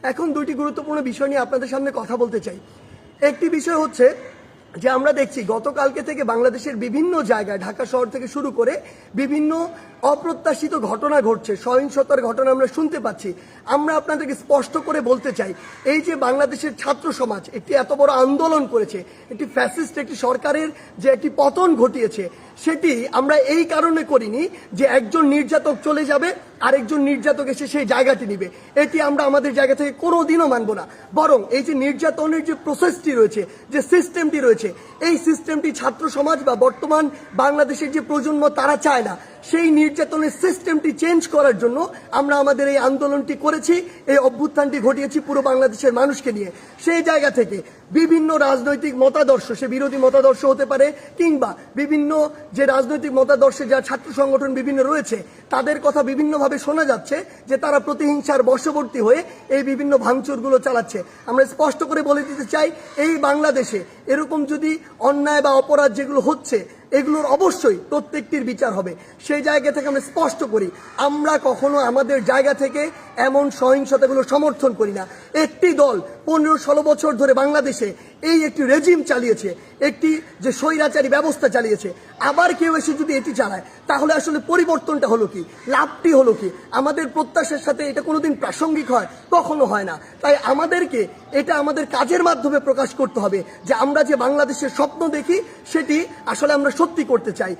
এখন দুইটি গুরুত্বপূর্ণ বিষয় নিয়ে আপনাদের সামনে কথা বলতে চাই। একটি বিষয় হচ্ছে যে আমরা দেখছি গতকালকে থেকে বাংলাদেশের বিভিন্ন জায়গায় ঢাকা শহর থেকে শুরু করে বিভিন্ন অপ্রত্যাশিত ঘটনা ঘটছে, সহিংসতার ঘটনা আমরা শুনতে পাচ্ছি। আমরা আপনাদেরকে স্পষ্ট করে বলতে চাই, এই যে বাংলাদেশের ছাত্র সমাজ একটি এত বড় আন্দোলন করেছে, একটি ফ্যাসিস্ট একটি সরকারের যে একটি পতন ঘটিয়েছে, সেটি আমরা এই কারণে করিনি যে একজন নির্যাতক চলে যাবে আরেকজন নির্যাতক এসে সেই জায়গাটি নিবে। এটি আমরা আমাদের জায়গা থেকে কোনোদিনও মানব না। বরং এই যে নির্যাতনের যে প্রসেসটি রয়েছে, যে সিস্টেমটি রয়েছে, এই সিস্টেমটি ছাত্র সমাজ বা বর্তমান বাংলাদেশের যে প্রজন্ম তারা চায় না। সেই নির্যাতনের সিস্টেমটি চেঞ্জ করার জন্য আমরা আমাদের এই আন্দোলনটি করেছি, এই অভ্যুত্থানটি ঘটিয়েছি পুরো বাংলাদেশের মানুষকে নিয়ে। সেই জায়গা থেকে বিভিন্ন রাজনৈতিক মতাদর্শ, সে বিরোধী মতাদর্শ হতে পারে কিংবা বিভিন্ন যে রাজনৈতিক মতাদর্শে যা ছাত্র সংগঠন বিভিন্ন রয়েছে, তাদের কথা বিভিন্নভাবে শোনা যাচ্ছে যে তারা প্রতিহিংসার বশবর্তী হয়ে এই বিভিন্ন ভাঙচুরগুলো চালাচ্ছে। আমরা স্পষ্ট করে বলে দিতে চাই, এই বাংলাদেশে এরকম যদি অন্যায় বা অপরাধ যেগুলো হচ্ছে এগুলোর অবশ্যই প্রত্যেকটির বিচার হবে। সেই জায়গা থেকে আমরা স্পষ্ট করি, আমরা কখনো আমাদের জায়গা থেকে এমন সহিংসতাগুলো সমর্থন করি না। একটি দল 15-16 বছর ধরে বাংলাদেশে এই একটি রেজিম চালিয়েছে, একটি যে স্বৈরাচারী ব্যবস্থা চালিয়েছে, আবার কেউ এসে যদি এটি চালায় তাহলে আসলে পরিবর্তনটা হলো কি, লাভটি হলো কি? আমাদের প্রত্যাশার সাথে এটা কোনোদিন প্রাসঙ্গিক হয়? কখনো হয় না। তাই আমাদেরকে এটা আমাদের কাজের মাধ্যমে প্রকাশ করতে হবে যে আমরা যে বাংলাদেশের স্বপ্ন দেখি সেটি আসলে আমরা সত্যি করতে চাই।